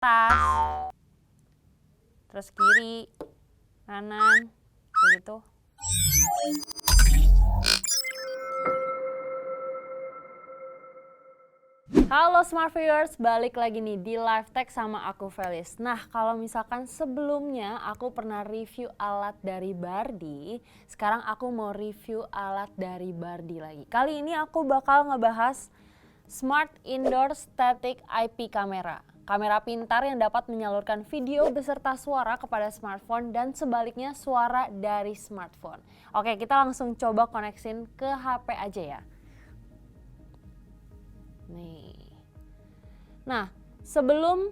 atas, terus kiri, kanan, kayak gitu. Halo Smart Viewers, balik lagi nih di Live Tech sama aku Felis. Nah, kalau misalkan sebelumnya aku pernah review alat dari Bardi, sekarang aku mau review alat dari Bardi lagi. Kali ini aku bakal ngebahas Smart Indoor Static IP Camera. Kamera pintar yang dapat menyalurkan video beserta suara kepada smartphone dan sebaliknya suara dari smartphone. Oke, kita langsung coba koneksin ke HP aja ya. Nih. Nah, sebelum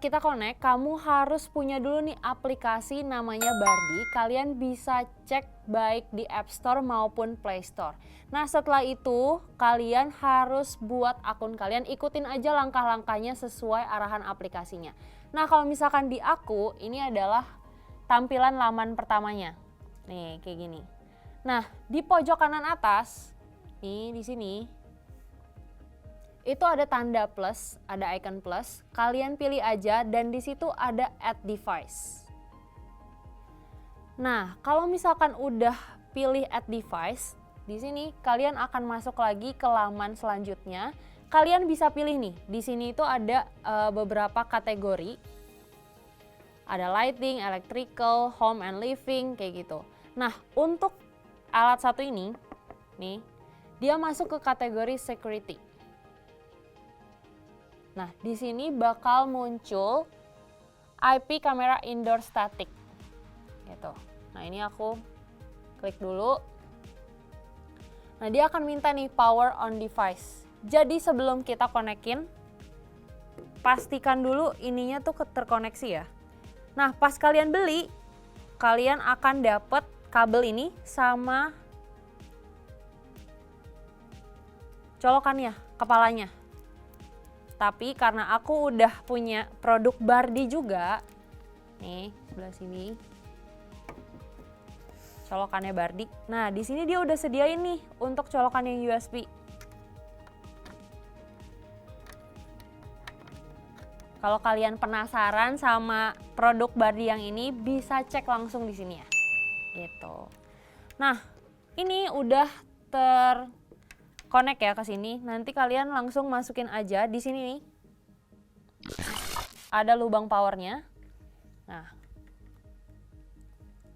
kita connect, kamu harus punya dulu nih aplikasi namanya Bardi. Kalian bisa cek baik di App Store maupun Play Store. Nah, setelah itu kalian harus buat akun kalian, ikutin aja langkah-langkahnya sesuai arahan aplikasinya. Nah, kalau misalkan di aku, ini adalah tampilan laman pertamanya. Nih, kayak gini. Nah, di pojok kanan atas, nih di sini, itu ada tanda plus, ada icon plus. Kalian pilih aja dan di situ ada add device. Nah, kalau misalkan udah pilih add device, di sini kalian akan masuk lagi ke laman selanjutnya. Kalian bisa pilih nih, di sini itu ada beberapa kategori. Ada lighting, electrical, home and living, kayak gitu. Nah, untuk alat satu ini, nih, dia masuk ke kategori security. Nah, di sini bakal muncul IP Camera Indoor Static. Gitu. Nah, ini aku klik dulu. Nah, dia akan minta nih power on device. Jadi sebelum kita konekin, pastikan dulu ininya tuh terkoneksi ya. Nah, pas kalian beli, kalian akan dapat kabel ini sama colokannya, kepalanya. Tapi karena aku udah punya produk Bardi juga, nih sebelah sini, colokannya Bardi. Nah, di sini dia udah sediain nih untuk colokan yang USB. Kalau kalian penasaran sama produk Bardi yang ini, bisa cek langsung di sini ya. Gitu. Nah, ini udah connect ya ke sini. Nanti kalian langsung masukin aja di sini nih. Ada lubang powernya. Nah,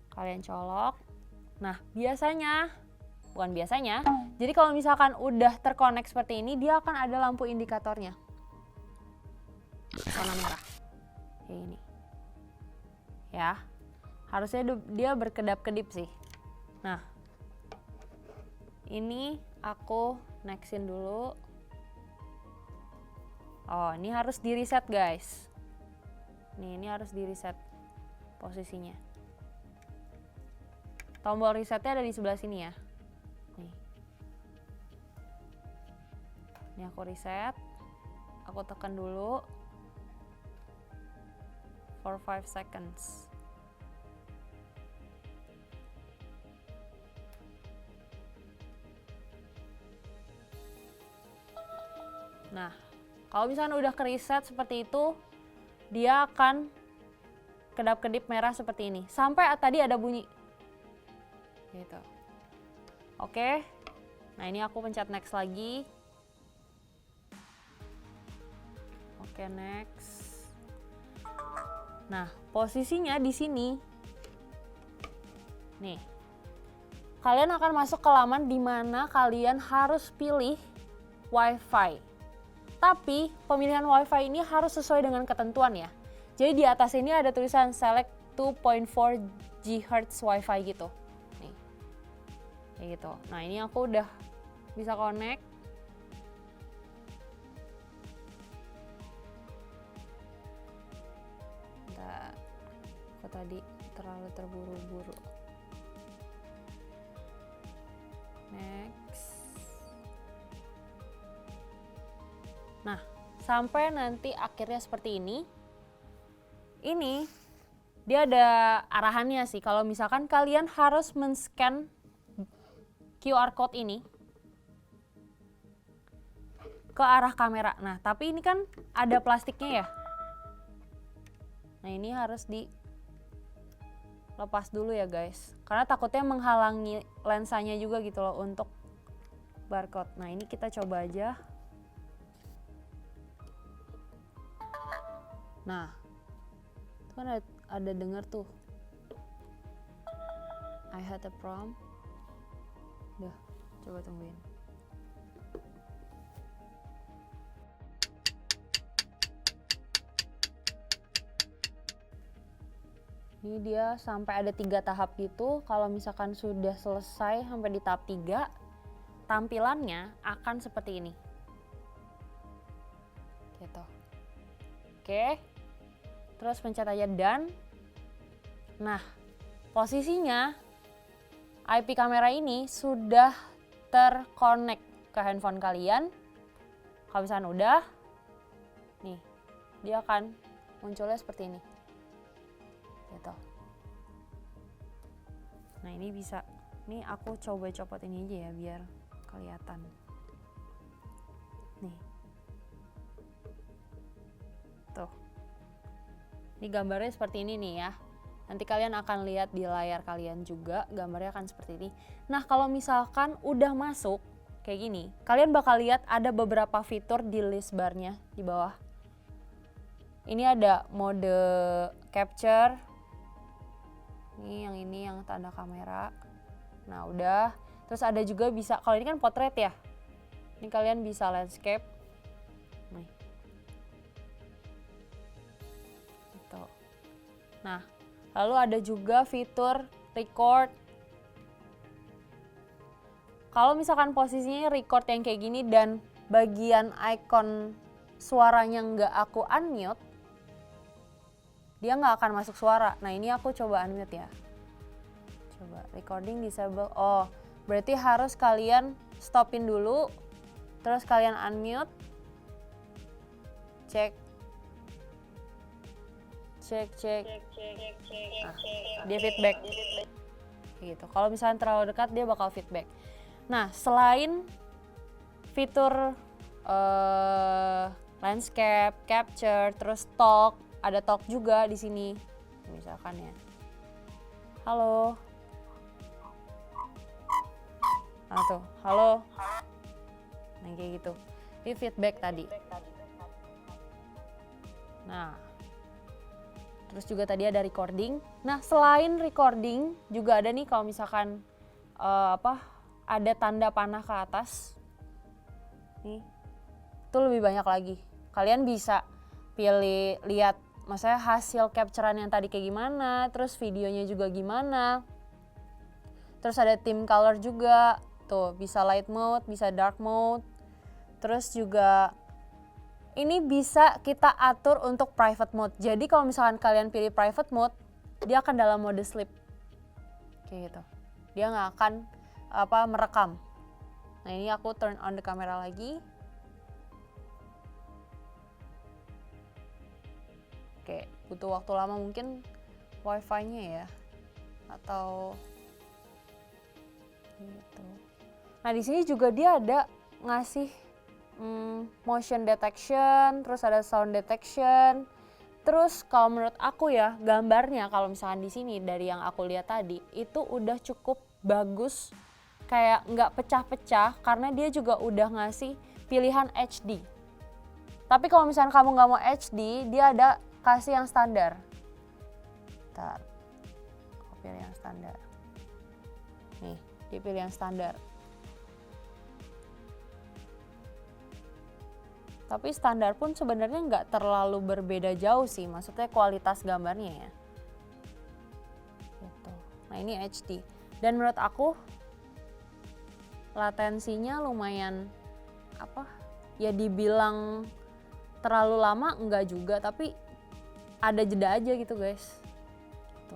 kalian colok. Nah, bukan biasanya. Jadi kalau misalkan udah terkonek seperti ini, dia akan ada lampu indikatornya. Warna merah. Kayak ini. Ya. Harusnya dia berkedap-kedip sih. Nah, ini aku nextin dulu. Oh, ini harus di reset guys. Nih, ini harus di reset posisinya. Tombol resetnya ada di sebelah sini ya. Nih. Ini aku reset. Aku tekan dulu. For 5 seconds. Nah, kalau misalnya udah ke-reset seperti itu, dia akan kedap-kedip merah seperti ini. Sampai tadi ada bunyi. Gitu. Oke. Nah, ini aku pencet next lagi. Oke, next. Nah, posisinya di sini. Nih. Kalian akan masuk ke laman di mana kalian harus pilih Wi-Fi. Tapi pemilihan Wi-Fi ini harus sesuai dengan ketentuan ya. Jadi di atas ini ada tulisan select 2.4 GHz Wi-Fi gitu. Nih. Kayak gitu. Nah, ini aku udah bisa connect. Bentar. Aku tadi terlalu terburu-buru. Next. Nah, sampai nanti akhirnya seperti ini. Ini dia ada arahannya sih. Kalau misalkan kalian harus men-scan QR code ini ke arah kamera. Nah, tapi ini kan ada plastiknya ya. Nah ini harus dilepas dulu ya guys, karena takutnya menghalangi lensanya juga gitu loh untuk barcode. Nah ini kita coba aja. Nah itu kan ada denger tuh, I had a problem. Udah, coba tungguin. Ini dia sampai ada 3 tahap gitu. Kalau misalkan sudah selesai sampai di tahap 3, tampilannya akan seperti ini. Gitu. Oke. Terus pencet aja done. Nah, posisinya IP kamera ini sudah terkonek ke handphone kalian. Kalau misalkan udah, nih, dia akan munculnya seperti ini. Gitu. Nah ini bisa, nih aku coba copot ini aja ya biar kelihatan. Nih, tuh, ini gambarnya seperti ini nih ya. Nanti kalian akan lihat di layar kalian juga gambarnya akan seperti ini. Nah kalau misalkan udah masuk kayak gini, kalian bakal lihat ada beberapa fitur di list barnya di bawah. Ini ada mode capture. Ini yang tanda kamera. Nah udah, terus ada juga bisa, kalau ini kan potret ya, ini kalian bisa landscape. Nih. Gitu. Nah lalu ada juga fitur record. Kalau misalkan posisinya record yang kayak gini dan bagian icon suaranya nggak aku unmute, dia nggak akan masuk suara. Nah ini aku coba unmute ya. Coba recording disable. Oh, berarti harus kalian stopin dulu, terus kalian unmute, cek. Nah, dia feedback. Gitu. Kalau misalnya terlalu dekat dia bakal feedback. Nah selain fitur landscape, capture, terus talk, ada talk juga di sini. Misalkan ya, halo. Nah tuh, halo. Nah kayak gitu. Ini feedback tadi. Nah, terus juga tadi ada recording. Nah selain recording juga ada nih kalau misalkan ada tanda panah ke atas. Nih, itu lebih banyak lagi. Kalian bisa pilih, lihat maksudnya hasil capturean yang tadi kayak gimana, terus videonya juga gimana. Terus ada theme color juga, tuh bisa light mode, bisa dark mode. Terus juga ini bisa kita atur untuk private mode. Jadi kalau misalkan kalian pilih private mode, dia akan dalam mode sleep. Kayak gitu. Dia nggak akan merekam. Nah ini aku turn on the camera lagi. Oke, butuh waktu lama mungkin wifi-nya ya, atau gitu. Nah di sini juga dia ada ngasih motion detection, terus ada sound detection. Terus kalau menurut aku ya gambarnya kalau misalkan di sini dari yang aku lihat tadi itu udah cukup bagus, kayak nggak pecah-pecah karena dia juga udah ngasih pilihan HD. Tapi kalau misalkan kamu nggak mau HD, dia ada kasih yang standar. Bentar, aku pilih yang standar. Nih, dipilih yang standar. Tapi standar pun sebenarnya nggak terlalu berbeda jauh sih, maksudnya kualitas gambarnya ya. Gitu. Nah ini HD. Dan menurut aku latensinya lumayan ya dibilang terlalu lama enggak juga, tapi ada jeda aja gitu guys. Gitu.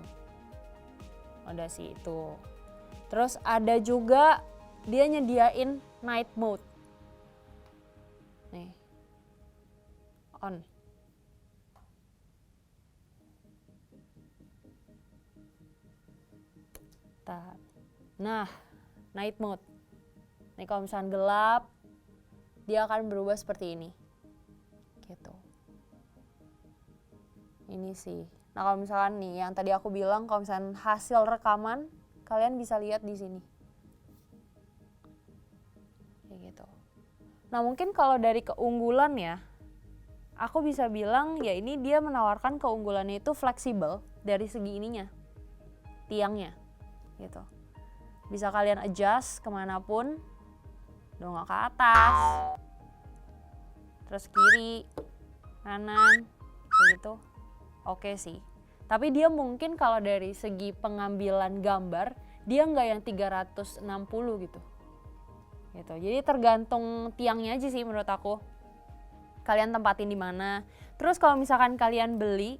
Udah sih itu. Terus ada juga dia nyediain night mode. Nih. On. Nah, night mode. Nih kalau misalnya gelap, dia akan berubah seperti ini. Gitu. Ini sih. Nah kalau misalkan nih yang tadi aku bilang, kalau misalkan hasil rekaman, kalian bisa lihat di sini. Kayak gitu. Nah mungkin kalau dari keunggulan ya, aku bisa bilang ya ini dia menawarkan keunggulannya itu fleksibel dari segi ininya, tiangnya gitu. Bisa kalian adjust kemanapun, dongak ke atas, terus kiri, kanan, kayak gitu. Oke sih. Tapi dia mungkin kalau dari segi pengambilan gambar, dia nggak yang 360 gitu. Gitu. Jadi tergantung tiangnya aja sih menurut aku. Kalian tempatin di mana. Terus kalau misalkan kalian beli,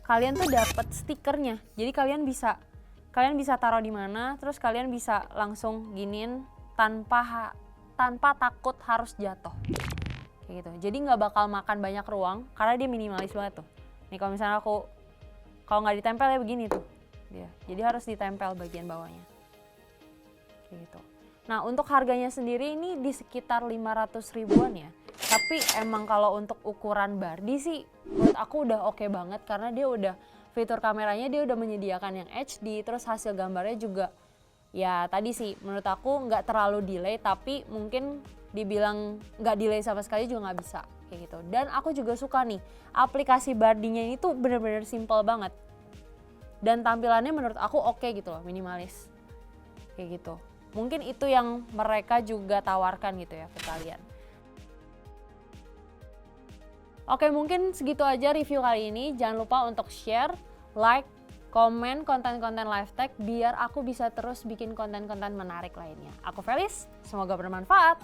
kalian tuh dapat stikernya. Jadi kalian bisa taruh di mana, terus kalian bisa langsung giniin tanpa takut harus jatuh. Kayak gitu. Jadi nggak bakal makan banyak ruang karena dia minimalis banget tuh. Nih kalau misalnya kalau nggak ditempel ya begini tuh dia. Jadi harus ditempel bagian bawahnya. Kayak gitu. Nah untuk harganya sendiri ini di sekitar 500 ribuan ya. Tapi emang kalau untuk ukuran Bardi sih menurut aku udah oke banget karena dia udah fitur kameranya dia udah menyediakan yang HD, terus hasil gambarnya juga ya tadi sih menurut aku nggak terlalu delay, tapi mungkin dibilang nggak delay sama sekali juga nggak bisa kayak gitu. Dan aku juga suka nih aplikasi Bardinya ini tuh bener-bener simple banget dan tampilannya menurut aku oke gitu loh, minimalis kayak gitu. Mungkin itu yang mereka juga tawarkan gitu ya ke kalian. Oke, mungkin segitu aja review kali ini. Jangan lupa untuk share, like, komen konten-konten LiveTech biar aku bisa terus bikin konten-konten menarik lainnya. Aku Felis, semoga bermanfaat.